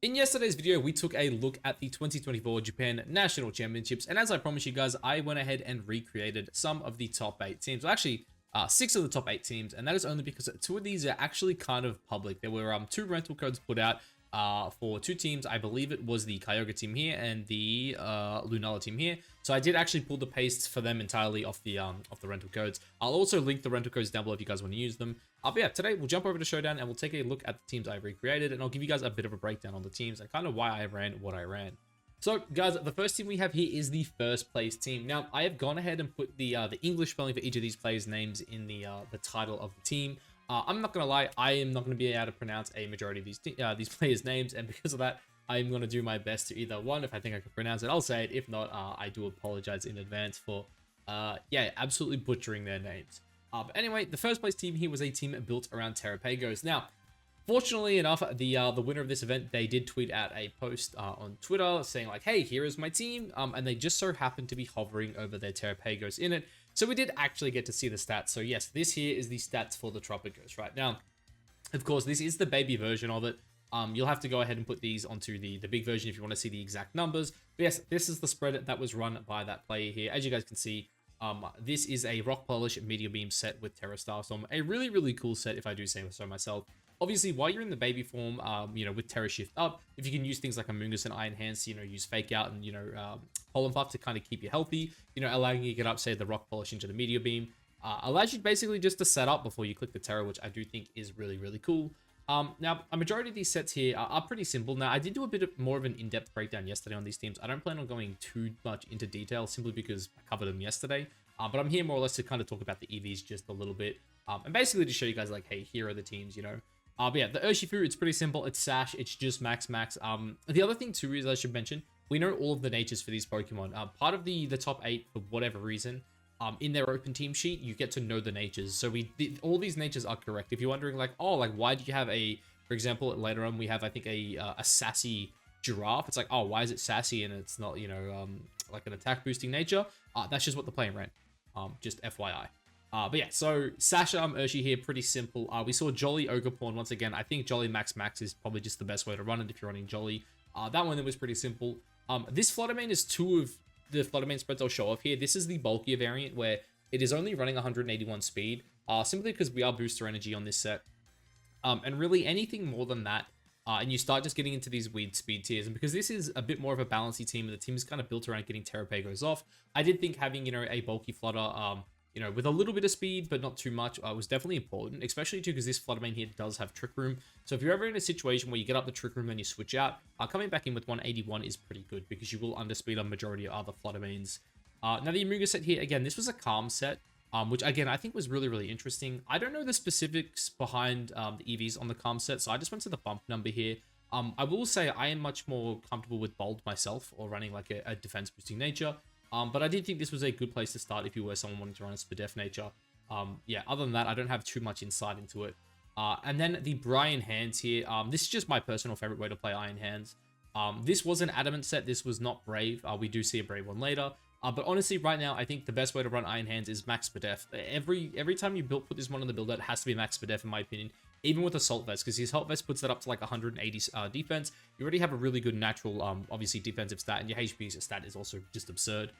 In yesterday's video, we took a look at the 2024 Japan National Championships, and as I promised you guys, I went ahead and recreated some of the top 8 teams. Well, actually, 6 of the top 8 teams, and that is only because 2 of these are actually kind of public. There were 2 rental codes put out for 2 teams. I believe it was the Kyogre team here and the Lunala team here. So I did actually pull the pastes for them entirely off the rental codes. I'll also link the rental codes down below if you guys want to use them. But yeah, today we'll jump over to Showdown and we'll take a look at the teams I've recreated, and I'll give you guys a bit of a breakdown on the teams and kind of why I ran what I ran. So guys, the first team we have here is the first place team. Now I have gone ahead and put the English spelling for each of these players' names in the title of the team. I'm not gonna lie, I am not gonna be able to pronounce a majority of these players' names, and because of that, I'm gonna do my best to either one, if I think I can pronounce it, I'll say it. If not, I do apologize in advance for yeah, absolutely butchering their names. But anyway, the first place team here was a team built around Terrapagos. Now, fortunately enough, the winner of this event, they did tweet out a post on Twitter saying like, hey, here is my team, and they just so happened to be hovering over their Terrapagos in it. So we did actually get to see the stats. So yes, this here is the stats for the Tropicos right now. Of course, this is the baby version of it. You'll have to go ahead and put these onto the big version if you want to see the exact numbers. But yes, this is the spread that was run by that player here. As you guys can see, this is a Rock Polish Meteor Beam set with Terra Starstorm. A really, really cool set, if I do say so myself. Obviously, while you're in the baby form, with Terra Shift up, if you can use things like Amoonguss and Iron Hands, use Fake Out and, Pollen Puff to kind of keep you healthy, allowing you to get up, say, the Rock Polish into the Meteor Beam, allows you basically just to set up before you click the Terra, which I do think is really, really cool. Now, a majority of these sets here are pretty simple. Now, I did do a bit more of an in-depth breakdown yesterday on these teams. I don't plan on going too much into detail simply because I covered them yesterday. But I'm here more or less to kind of talk about the EVs just a little bit. And basically to show you guys like, hey, here are the teams, But yeah, the Urshifu, it's pretty simple. It's Sash. It's just max. The other thing too is I should mention, we know all of the natures for these Pokemon. Part of the top 8, for whatever reason, in their open team sheet, you get to know the natures. So all these natures are correct. If you're wondering like, oh, like why do you have for example, later on we have, I think, a sassy giraffe. It's like, oh, why is it sassy and it's not, like an attack boosting nature? That's just what the player ran. Just FYI. But yeah, so Sasha, Urshi here, pretty simple. We saw Jolly Ogerporn once again. I think Jolly Max is probably just the best way to run it if you're running Jolly. That one was pretty simple. This Fluttermane is 2 of the Fluttermane spreads I'll show off here. This is the bulkier variant where it is only running 181 speed, simply because we are booster energy on this set. And really anything more than that, and you start just getting into these weird speed tiers. And because this is a bit more of a balancey team, and the team is kind of built around getting Terrapagos off, I did think having, a bulky Flutter, with a little bit of speed, but not too much, was definitely important, especially too because this Fluttermane here does have Trick Room. So if you're ever in a situation where you get up the Trick Room and you switch out, coming back in with 181 is pretty good because you will underspeed a majority of other Fluttermanes. Now the Amoonguss set here, again, this was a calm set, which again, I think was really, really interesting. I don't know the specifics behind the EVs on the calm set, so I just went to the bump number here. I will say I am much more comfortable with Bold myself, or running like a defense boosting nature. But I did think this was a good place to start if you were someone wanting to run a Spadef nature. Yeah, other than that, I don't have too much insight into it. And then the Brian Hands here. This is just my personal favorite way to play Iron Hands. This was an Adamant set. This was not Brave. We do see a Brave one later. But honestly, right now, I think the best way to run Iron Hands is Max Spadef. Every time you put this one on the build, it has to be Max Spadef, in my opinion. Even with Assault Vest, because the Assault Vest puts that up to like 180 defense. You already have a really good natural, obviously, defensive stat, and your HP stat is also just absurd.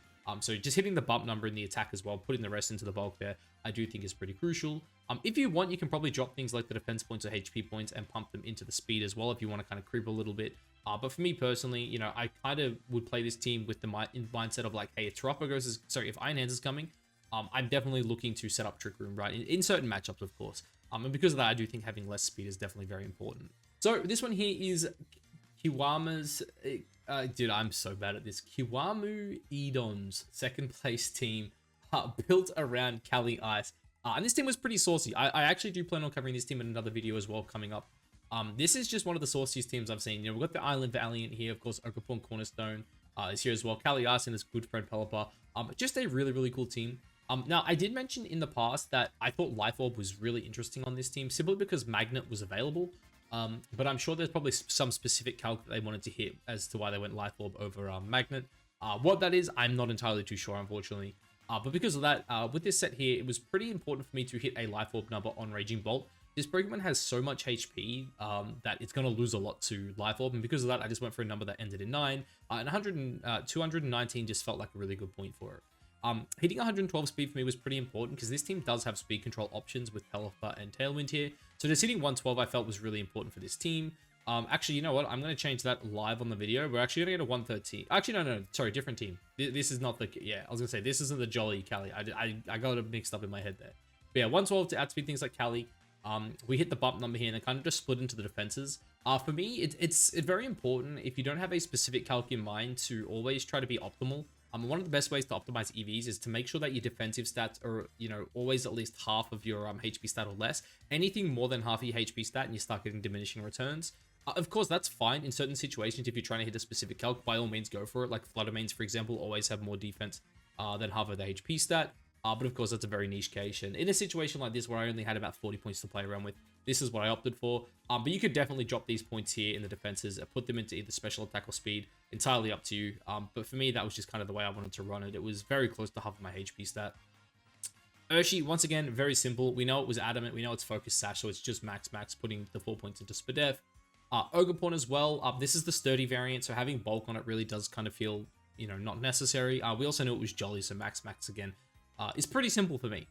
So just hitting the bump number in the attack as well, putting the rest into the bulk there, I do think is pretty crucial. If you want, you can probably drop things like the defense points or HP points and pump them into the speed as well if you want to kind of creep a little bit. But for me personally, I kind of would play this team with the mindset of like, hey, if if Iron Hands is coming, I'm definitely looking to set up Trick Room, right? In certain matchups, of course. And because of that, I do think having less speed is definitely very important. So this one here is Kiwama's... dude, I'm so bad at this. Kiwamu Edon's second place team, built around Calyrex-Ice. And this team was pretty saucy. I actually do plan on covering this team in another video as well coming up. This is just one of the sauciest teams I've seen. We've got the Island Valiant here, of course. Ogerporn Cornerstone is here as well. Calyrex and his good friend Pelipper. Just a really, really cool team. Now, I did mention in the past that I thought Life Orb was really interesting on this team, simply because Magnet was available. But I'm sure there's probably some specific calc that they wanted to hit as to why they went Life Orb over Magnet. What that is, I'm not entirely too sure, unfortunately. But because of that, with this set here, it was pretty important for me to hit a Life Orb number on Raging Bolt. this Pokemon has so much HP that it's going to lose a lot to Life Orb, and because of that, I just went for a number that ended in 9, and 219 just felt like a really good point for it. Hitting 112 speed for me was pretty important because this team does have speed control options with Pelipper and Tailwind here. So just hitting 112 I felt was really important for this team. Actually, you know what? I'm going to change that live on the video. We're actually going to get a 113. Actually, no, sorry, different team. This is not the, yeah, I was going to say, this isn't the Jolly Cali. I got it mixed up in my head there. But yeah, 112 to outspeed things like Cali. We hit the bump number here and it kind of just split into the defenses. For me, it's very important if you don't have a specific calc in mind to always try to be optimal. One of the best ways to optimize EVs is to make sure that your defensive stats are, you know, always at least half of your HP stat or less. Anything more than half of your HP stat and you start getting diminishing returns. Of course, that's fine in certain situations. If you're trying to hit a specific calc, by all means, go for it. Like Fluttermanes, for example, always have more defense than half of the HP stat. But of course, that's a very niche case. And in a situation like this where I only had about 40 points to play around with, this is what I opted for. But you could definitely drop these points here in the defenses, put them into either special attack or speed. Entirely up to you. But for me, that was just kind of the way I wanted to run it. It was very close to half of my HP stat. Urshi, once again, very simple. We know it was Adamant. We know it's Focus Sash, so it's just max, putting the 4 points into Spadef. Ogerpon as well. This is the sturdy variant, so having bulk on it really does kind of feel, you know, not necessary. We also knew it was Jolly, so max again. Is pretty simple for me.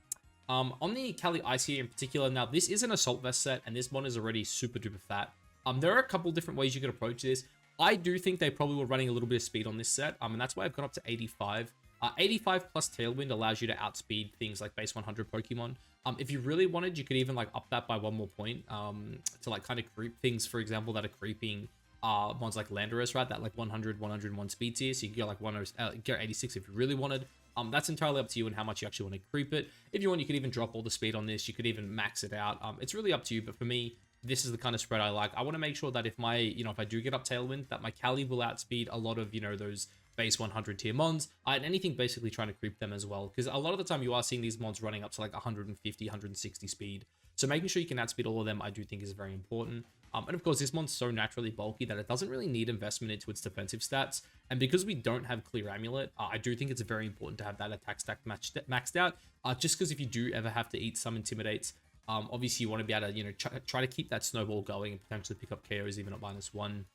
On the Calyrex-Ice here in particular, now this is an Assault Vest set, and this one is already super duper fat. There are a couple different ways you could approach this. I do think they probably were running a little bit of speed on this set, and that's why I've gone up to 85. 85 plus Tailwind allows you to outspeed things like base 100 Pokemon. If you really wanted, you could even like up that by one more point to like kind of creep things, for example, that are creeping ones like Landorus, right? That like 100, 101 speed tier, so you can go like get 86 if you really wanted. That's entirely up to you and how much you actually want to creep it. If you want, you could even drop all the speed on this. You could even max it out. It's really up to you, but for me, this is the kind of spread I like. I want to make sure that if my, if I do get up Tailwind, that my Cali will outspeed a lot of, those base 100 tier mons, and anything basically trying to creep them as well. Because a lot of the time you are seeing these mons running up to like 150, 160 speed. So making sure you can outspeed all of them, I do think is very important. And of course, this mon's so naturally bulky that it doesn't really need investment into its defensive stats. And because we don't have Clear Amulet, I do think it's very important to have that attack stack maxed out. Just because if you do ever have to eat some Intimidates, obviously you want to be able to, try to keep that snowball going and potentially pick up KOs even at -1.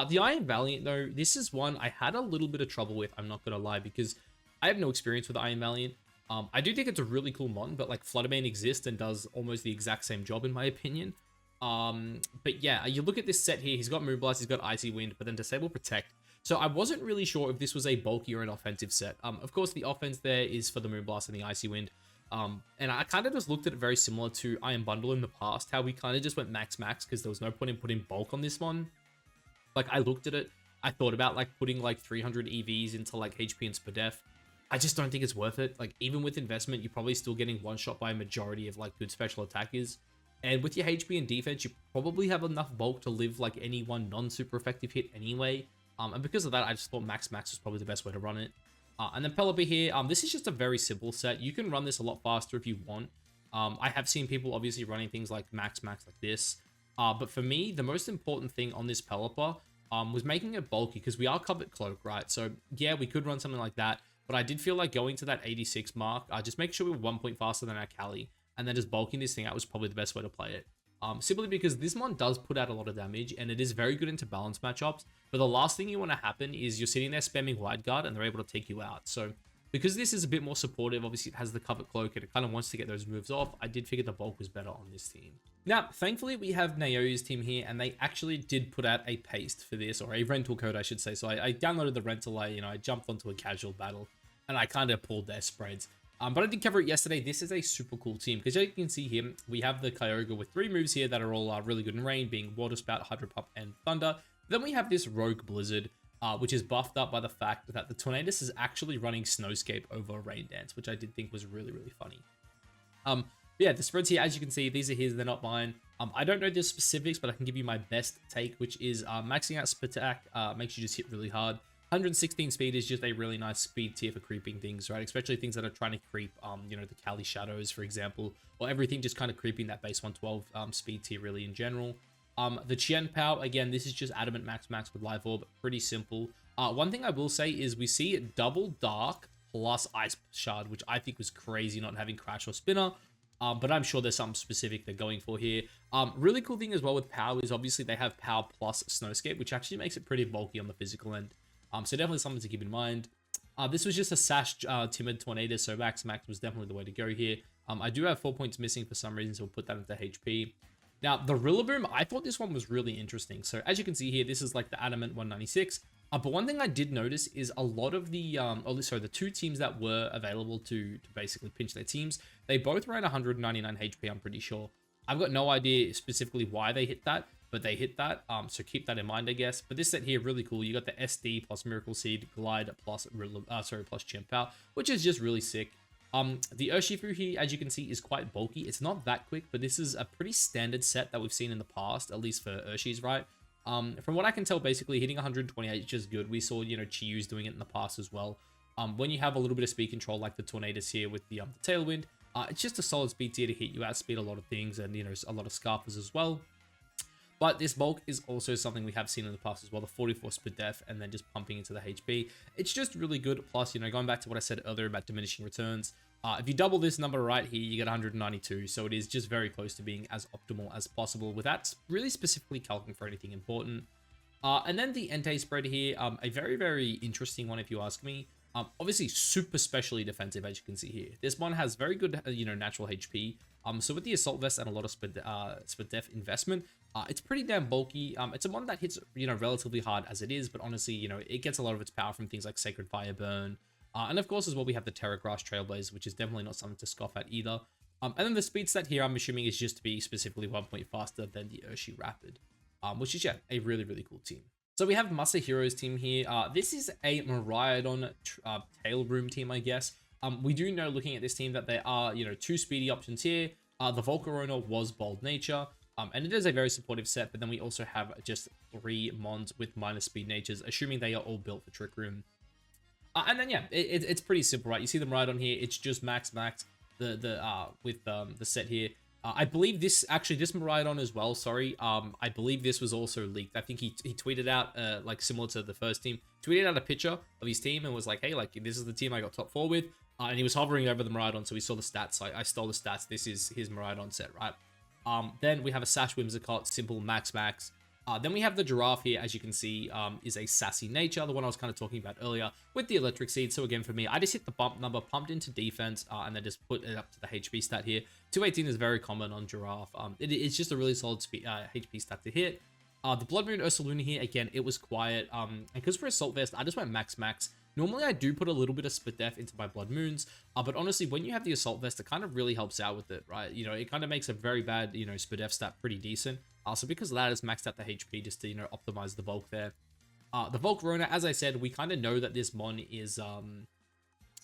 The Iron Valiant, though, this is one I had a little bit of trouble with, I'm not going to lie, because I have no experience with Iron Valiant. I do think it's a really cool mon, but like Fluttermane exists and does almost the exact same job in my opinion. But yeah, you look at this set here, he's got Moonblast, he's got Icy Wind, but then Disable Protect. So I wasn't really sure if this was a bulky or an offensive set. Of course, the offense there is for the Moonblast and the Icy Wind. And I kind of just looked at it very similar to Iron Bundle in the past, how we kind of just went max because there was no point in putting bulk on this one. Like, I looked at it, I thought about like putting like 300 EVs into like HP and Spadef. I just don't think it's worth it. Like, even with investment, you're probably still getting one shot by a majority of like good special attackers. And with your HP and defense, you probably have enough bulk to live like any one non-super effective hit anyway. And because of that, I just thought max was probably the best way to run it. And then Pelipper here, this is just a very simple set. You can run this a lot faster if you want. I have seen people obviously running things like max like this. But for me, the most important thing on this Pelipper was making it bulky, because we are covered cloak, right? So yeah, we could run something like that, but I did feel like going to that 86 mark, just make sure we were 1 point faster than our Cali, and then just bulking this thing out was probably the best way to play it. Simply because this mon does put out a lot of damage, and it is very good into balance matchups, but the last thing you want to happen is you're sitting there spamming Wide Guard and they're able to take you out. So because this is a bit more supportive, obviously it has the covered cloak and it kind of wants to get those moves off, I did figure the bulk was better on this team. Now, thankfully, we have Naoya's team here, and they actually did put out a paste for this, or a rental code, I should say. So I downloaded the rental, I jumped onto a casual battle, and I kind of pulled their spreads. But I did cover it yesterday. This is a super cool team, because as you can see here, we have the Kyogre with 3 moves here that are all really good in rain, being Water Spout, Hydro Pump, and Thunder. Then we have this Rogue Blizzard, which is buffed up by the fact that the Tornadus is actually running Snowscape over Rain Dance, which I did think was really, really funny. Yeah, the spreads here, as you can see, these are his, they're not mine. I don't know the specifics, but I can give you my best take, which is maxing out Spatak makes you just hit really hard. 116 speed is just a really nice speed tier for creeping things, right? Especially things that are trying to creep, the Calyrex-Shadows, for example, or everything just kind of creeping that base 112 speed tier really in general. The Chien Pao, again, this is just Adamant max with Live Orb, pretty simple. One thing I will say is we see double Dark plus Ice Shard, which I think was crazy not having Crash or Spinner. but I'm sure there's something specific they're going for here. Really cool thing as well with power is obviously they have power plus snowscape, which actually makes it pretty bulky on the physical end. So definitely something to keep in mind. This was just a sash timid tornado, so max was definitely the way to go here. I do have 4 points missing for some reason, so we'll put that into HP. Now, the Rillaboom, I thought this one was really interesting. So as you can see here, this is like the Adamant 196. But one thing I did notice is a lot of the, the two teams that were available to basically pinch their teams, they both ran 199 HP, I'm pretty sure. I've got no idea specifically why they hit that, but they hit that. So keep that in mind, I guess. But this set here, really cool. You got the SD plus Miracle Seed, Glide plus, plus Chien-Pao, which is just really sick. The Urshifu here, as you can see, is quite bulky. It's not that quick, but this is a pretty standard set that we've seen in the past, at least for Urshis, right? From what I can tell, basically hitting 128 is just good. We saw, Chiyu's doing it in the past as well. When you have a little bit of speed control, like the Tornadus here with the Tailwind, it's just a solid speed tier to hit. You outspeed a lot of things and, a lot of Scarfers as well. But this bulk is also something we have seen in the past as well, the 44 speed def and then just pumping into the HP. It's just really good. Plus, going back to what I said earlier about diminishing returns, if you double this number right here, you get 192. So it is just very close to being as optimal as possible without really specifically calculating for anything important. And then the Entei spread here, a very, very interesting one if you ask me. Obviously super specially defensive, as you can see here. This one has very good, natural HP. So with the Assault Vest and a lot of speed def investment, it's pretty damn bulky. It's a one that hits, relatively hard as it is, but honestly, it gets a lot of its power from things like Sacred Fire Burn. And of course, as well, we have the Terra Grass Trailblaze, which is definitely not something to scoff at either. And then the speed stat here, I'm assuming, is just to be specifically 1 point faster than the Urshi Rapid, which is, a really, really cool team. So we have Masahiro's team here. This is a Miraidon Tail Room team, I guess. We do know, looking at this team, that there are, 2 speedy options here. The Volcarona was Bold Nature, and it is a very supportive set, but then we also have just 3 Mons with minus speed natures, assuming they are all built for Trick Room. And then, it's pretty simple, right? You see them right on here. It's just max with the set here. I believe this Miraidon as well, sorry. I believe this was also leaked. I think he tweeted out, like similar to the first team, tweeted out a picture of his team and was like, hey, like, this is the team I got top 4 with. And he was hovering over the Miraidon, so we saw the stats. I stole the stats. This is his Miraidon set, right? Then we have a Sash Whimsicott, simple max. Then we have the Giraffe here, as you can see, is a Sassy Nature, the one I was kind of talking about earlier, with the Electric Seed. So again, for me, I just hit the bump number, pumped into defense, and then just put it up to the HP stat here. 218 is very common on Giraffe. It's just a really solid HP stat to hit. The Blood Moon Ursaluna here, again, it was quiet. And because for Assault Vest, I just went max. Normally, I do put a little bit of Split Def into my Blood Moons, but honestly, when you have the Assault Vest, it kind of really helps out with it, right? It kind of makes a very bad, Split Def stat pretty decent. So because of that, it's maxed out the HP just to, optimize the bulk there. The Volcarona, as I said, we kind of know that this Mon is,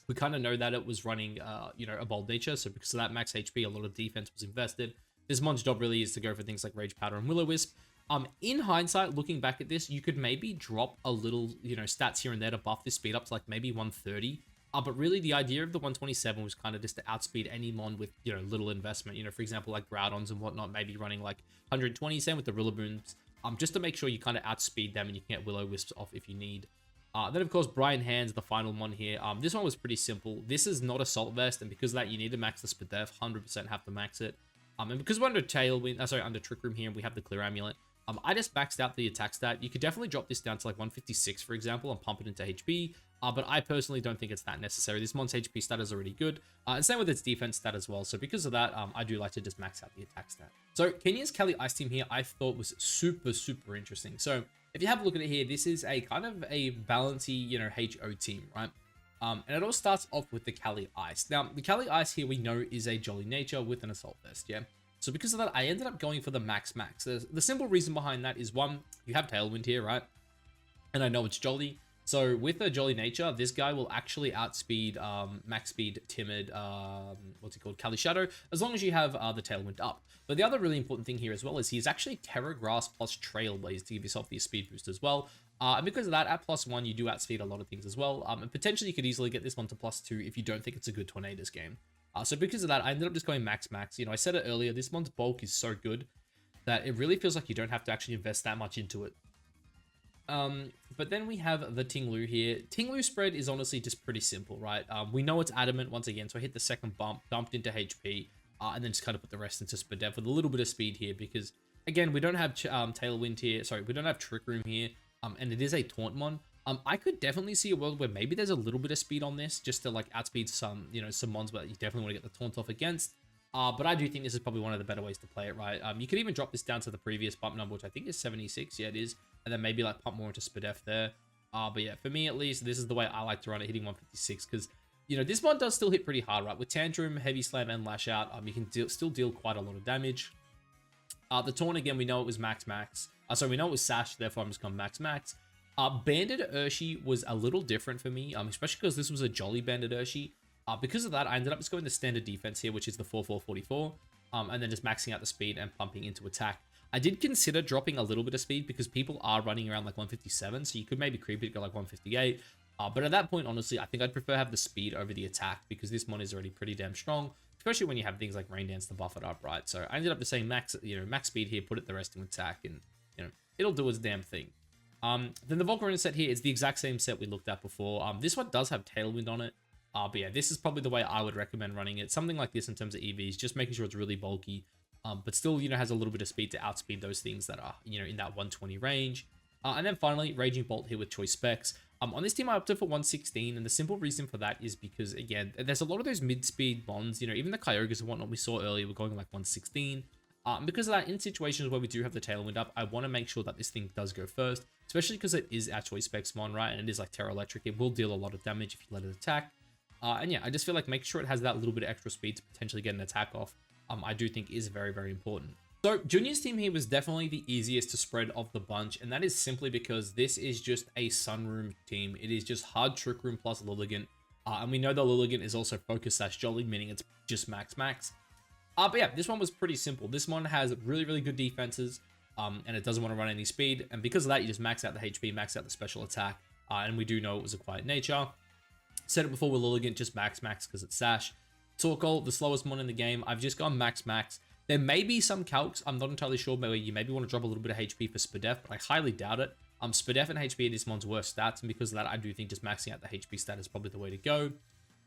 we kind of know that it was running, a Bold Nature. So because of that max HP, a lot of defense was invested. This Mon's job really is to go for things like Rage Powder and Will-O-Wisp. In hindsight, looking back at this, you could maybe drop a little, stats here and there to buff this speed up to like maybe 130. But really, the idea of the 127 was kind of just to outspeed any Mon with, little investment. For example, like Groudons and whatnot, maybe running like 120, same with the Rillaboons, just to make sure you kind of outspeed them and you can get Will-O-Wisps off if you need. Then, of course, Brian Hands, the final one here. This one was pretty simple. This is not Assault Vest, and because of that, you need to max the Split Def, 100% have to max it. And because we're under under Trick Room here, and we have the Clear Amulet, I just maxed out the attack stat. You could definitely drop this down to like 156, for example, and pump it into HP. But I personally don't think it's that necessary. This Mon's HP stat is already good. And same with its defense stat as well. So because of that, I do like to just max out the attack stat. So Kenya's Calyrex-Ice team here, I thought was super, super interesting. So if you have a look at it here, this is a kind of a balancy, HO team, right? And it all starts off with the Calyrex-Ice. Now, the Calyrex-Ice here we know is a Jolly Nature with an Assault Vest, yeah? So because of that, I ended up going for the max. The simple reason behind that is, one, you have Tailwind here, right? And I know it's Jolly. So with a Jolly Nature, this guy will actually outspeed max speed Timid, Calyrex-Shadow, as long as you have the Tailwind up. But the other really important thing here as well is he's actually Terra Grass plus Trailblaze to give yourself the speed boost as well. And because of that, at +1, you do outspeed a lot of things as well. And potentially you could easily get this one to +2 if you don't think it's a good Tornadus game. So because of that, I ended up just going max. I said it earlier, this Mon's bulk is so good that it really feels like you don't have to actually invest that much into it. But then we have the Ting-Lu here. Ting-Lu spread is honestly just pretty simple, right? We know it's Adamant once again, so I hit the second bump, dumped into HP. and then just kind of put the rest into Spadef with a little bit of speed here because, again, we don't have Tailwind here. Sorry, we don't have Trick Room here, and it is a Taunt Mon. I could definitely see a world where maybe there's a little bit of speed on this just to like outspeed some, some mons, but you definitely want to get the Taunt off against. But I do think this is probably one of the better ways to play it, right? You could even drop this down to the previous bump number, which I think is 76. Yeah, it is. And then maybe like pump more into Spadef there. But yeah, for me at least, this is the way I like to run it, hitting 156. Because, this mod does still hit pretty hard, right? With Tantrum, Heavy Slam, and Lash Out, you can still deal quite a lot of damage. The Taunt, again, we know it was max. So we know it was Sash, therefore I'm just going max. Banded Urshi was a little different for me, especially because this was a Jolly Banded Urshi. Because of that, I ended up just going the standard defense here, which is the 4-4-44, and then just maxing out the speed and pumping into attack. I did consider dropping a little bit of speed because people are running around like 157, so you could maybe creep it, go like 158. But at that point, honestly, I think I'd prefer have the speed over the attack because this mon is already pretty damn strong, especially when you have things like Rain Dance to buff it up, right? So I ended up just saying max speed here, put it the rest in attack, and it'll do its damn thing. Then the Volcarona set here is the exact same set we looked at before. This one does have Tailwind on it. But yeah, this is probably the way I would recommend running it. Something like this in terms of EVs, just making sure it's really bulky, but still, has a little bit of speed to outspeed those things that are, in that 120 range. And then finally, Raging Bolt here with choice specs. On this team, I opted for 116, and the simple reason for that is because, again, there's a lot of those mid-speed bonds, even the Kyogres and whatnot we saw earlier were going like 116. Because of that, in situations where we do have the Tailwind up, I want to make sure that this thing does go first, especially because it is our choice specs mon, right? And it is like Terra Electric. It will deal a lot of damage if you let it attack. And yeah, I just feel like make sure it has that little bit of extra speed to potentially get an attack off. I do think is very, very important. So Junior's team here was definitely the easiest to spread of the bunch, and that is simply because this is just a Sunroom team. It is just hard Trick Room plus Lilligant, and we know that Lilligant is also Focus / Jolly, meaning it's just max. But yeah, this one was pretty simple. This one has really, really good defenses, and it doesn't want to run any speed, and because of that, you just max out the HP, max out the special attack, and we do know it was a quiet nature. Said it before with Lilligant, just max because it's Sash. Torkoal, the slowest mon in the game. I've just gone max. There may be some calcs, I'm not entirely sure, maybe you maybe want to drop a little bit of HP for Spadef, but I highly doubt it. Spadef and HP are this mon's worst stats, and because of that, I do think just maxing out the HP stat is probably the way to go.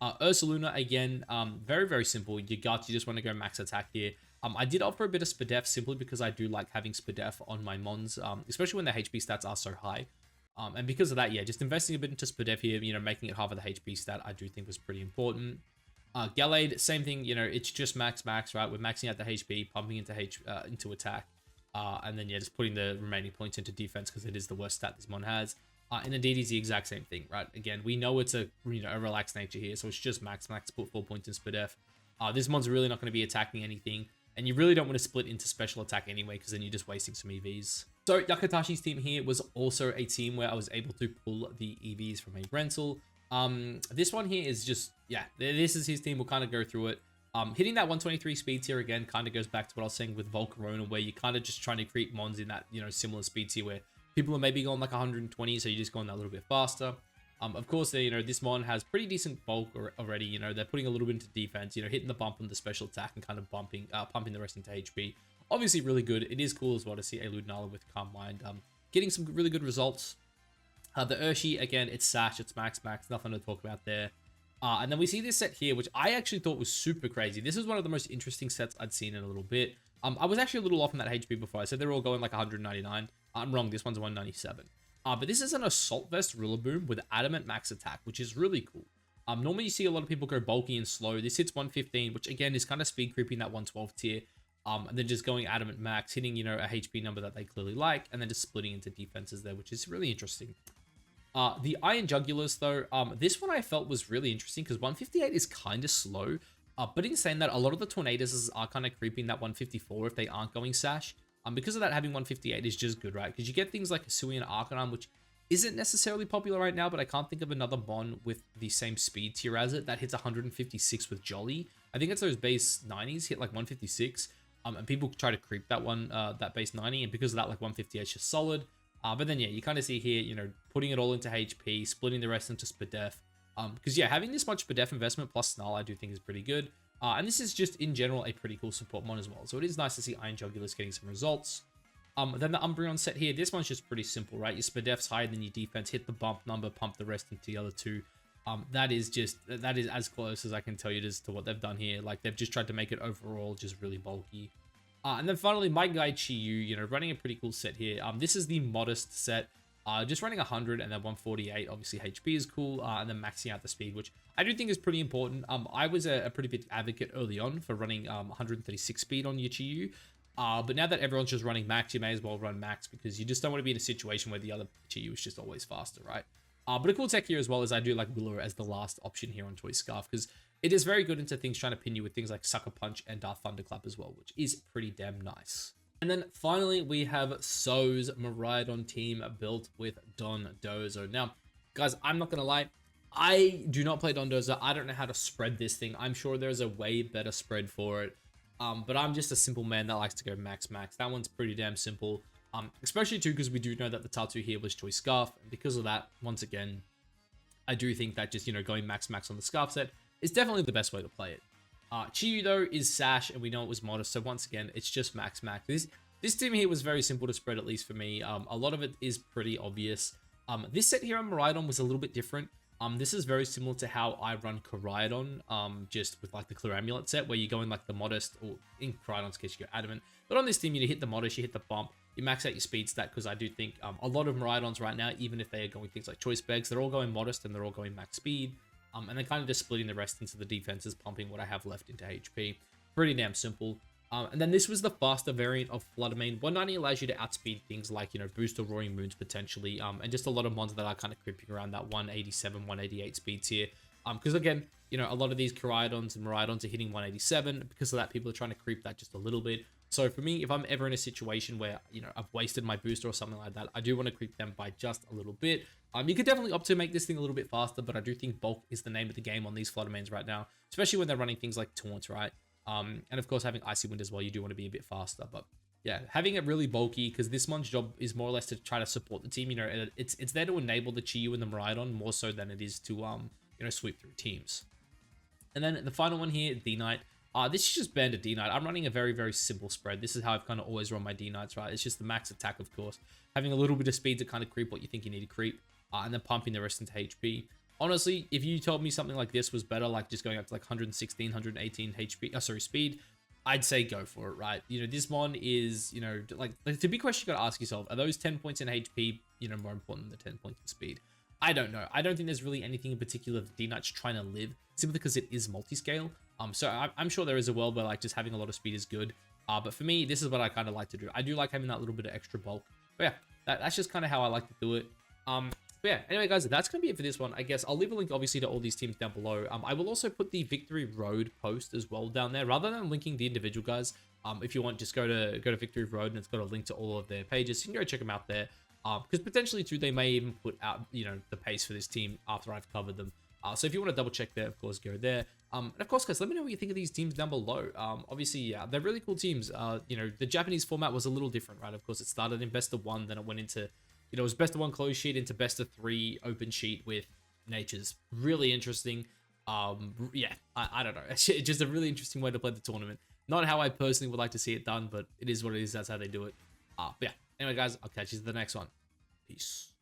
Ursaluna, again, very, very simple. You just want to go max attack here. I did offer a bit of Spadef simply because I do like having Spadef on my mons, especially when the HP stats are so high. And because of that, yeah, just investing a bit into Spadef here, making it half of the HP stat, I do think was pretty important. Gallade, same thing, it's just max, right? We're maxing out the HP, pumping into attack, and then, yeah, just putting the remaining points into defense because it is the worst stat this mon has. And indeed, is the exact same thing, right? Again, we know it's a relaxed nature here, so it's just max, put 4 points in Spadef. This mon's really not going to be attacking anything, and you really don't want to split into special attack anyway, because then you're just wasting some EVs. So Yakutashi's team here was also a team where I was able to pull the EVs from a rental. This one here is just, yeah, this is his team. We'll kind of go through it. Hitting that 123 speeds here again kind of goes back to what I was saying with Volcarona, where you're kind of just trying to create mons in that, similar speeds here where people are maybe going like 120, so you're just going that a little bit faster. Of course, this mon has pretty decent bulk already. They're putting a little bit into defense, hitting the bump on the special attack and kind of pumping the rest into HP. Obviously, really good. It is cool as well to see a Ludnala with Calm Mind getting some really good results. The Urshi, again, it's Sash, it's max, nothing to talk about there. And then we see this set here, which I actually thought was super crazy. This is one of the most interesting sets I'd seen in a little bit. I was actually a little off on that HP before. I said they're all going like 199. I'm wrong, this one's 197. But this is an Assault Vest Rillaboom with Adamant Max Attack, which is really cool. Normally you see a lot of people go bulky and slow. This hits 115, which again is kind of speed creeping that 112 tier. And then just going Adamant Max, hitting, a HP number that they clearly like, and then just splitting into defenses there, which is really interesting. The Iron Jugulars, though, this one I felt was really interesting because 158 is kind of slow. But in saying that, a lot of the Tornadoes are kind of creeping that 154 if they aren't going Sash. Because of that, having 158 is just good, right? Because you get things like Hisui and Arcanine, which isn't necessarily popular right now, but I can't think of another Mon with the same speed tier as it that hits 156 with Jolly. I think it's those base 90s hit like 156. And people try to creep that one, that base 90, and because of that, like 158 is just solid. But then, yeah, you kind of see here, putting it all into HP, splitting the rest into Spadef. Because, yeah, having this much Spadef investment plus Snarl, I do think is pretty good. And this is just, in general, a pretty cool support mon as well. So it is nice to see Iron Jugulars getting some results. Then the Umbreon set here, this one's just pretty simple, right? Your Spadef's higher than your defense, hit the bump number, pump the rest into the other two. That is as close as I can tell you as to what they've done here. Like, they've just tried to make it overall just really bulky. And then finally, my guy Chi-Yu, you know, running a pretty cool set here. This is the modest set. Just running 100 and then 148. Obviously, HP is cool. And then maxing out the speed, which I do think is pretty important. I was a pretty big advocate early on for running 136 speed on your Chi-Yu. But now that everyone's just running max, you may as well run max because you just don't want to be in a situation where the other Chi-Yu is just always faster, right? But a cool tech here as well is I do like Willow as the last option here on Toy Scarf because it is very good into things trying to pin you with things like Sucker Punch and Thunderclap as well, which is pretty damn nice. And then finally, we have So's Miraidon team built with Dondozo. Now, guys, I'm not going to lie. I do not play Dondozo. I don't know how to spread this thing. I'm sure there's a way better spread for it. But I'm just a simple man that likes to go max. That one's pretty damn simple. Especially too because we do know that the Tatu here was Choice Scarf. And because of that, once again, I do think that just, you know, going max on the Scarf set is definitely the best way to play it. Chi-Yu though is Sash, and we know it was modest, so once again, it's just max. This team here was very simple to spread, at least for me. A lot of it is pretty obvious. This set here on Miraidon was a little bit different. This is very similar to how I run Koraidon, just with like the Clear Amulet set, where you go in like the modest, or in Koraidon's case, you go Adamant. But on this team, you hit the modest, you hit the bump, you max out your speed stat, because I do think a lot of Miraidons right now, even if they are going things like Choice Begs, they're all going modest and they're all going max speed. And then kind of just splitting the rest into the defenses, pumping what I have left into HP. Pretty damn simple. And then this was the faster variant of Fluttermane. 190 allows you to outspeed things like, you know, Boost or Roaring Moons potentially. And just a lot of mons that are kind of creeping around that 187, 188 speeds here. Because again, you know, a lot of these Koraidons and Miraidons are hitting 187. Because of that, people are trying to creep that just a little bit. So for me, if I'm ever in a situation where, you know, I've wasted my booster or something like that, I do want to creep them by just a little bit. You could definitely opt to make this thing a little bit faster, but I do think bulk is the name of the game on these Fluttermanes right now, especially when they're running things like Taunts, right? And of course, having Icy Wind as well, you do want to be a bit faster. But yeah, having it really bulky, because this mon's job is more or less to try to support the team. You know, it's there to enable the Chi-Yu and the Miraidon more so than it is to, you know, sweep through teams. And then the final one here, D-Knight. This is just Bandit D-Knight. I'm running a very, very simple spread. This is how I've kind of always run my D-Knights, right? It's just the max attack, of course. Having a little bit of speed to kind of creep what you think you need to creep. And then pumping the rest into HP. Honestly, if you told me something like this was better, like just going up to like 116, 118 HP, speed, I'd say go for it, right? You know, this mon is, you know, like the big question you got to ask yourself, are those 10 points in HP, you know, more important than the 10 points in speed? I don't know. I don't think there's really anything in particular that D-Knight's trying to live, simply because it is multi-scale. So I'm sure there is a world where like just having a lot of speed is good. But for me, this is what I kind of like to do. I do like having that little bit of extra bulk. But yeah, that's just kind of how I like to do it. But yeah, anyway, guys, that's going to be it for this one. I guess I'll leave a link, obviously, to all these teams down below. I will also put the Victory Road post as well down there, rather than linking the individual guys. If you want, just go to Victory Road, and it's got a link to all of their pages. You can go check them out there. Because potentially, too, they may even put out, you know, the pace for this team after I've covered them. So if you want to double check there, of course, go there. And of course, guys, let me know what you think of these teams down below. Obviously, yeah, they're really cool teams. You know, the Japanese format was a little different, right? Of course, it started in best of one, then it went into, you know, it was best of one closed sheet into best of three open sheet with natures. Really interesting. Yeah, I don't know. It's just a really interesting way to play the tournament. Not how I personally would like to see it done, but it is what it is. That's how they do it. But yeah, anyway, guys, I'll catch you to the next one. Peace.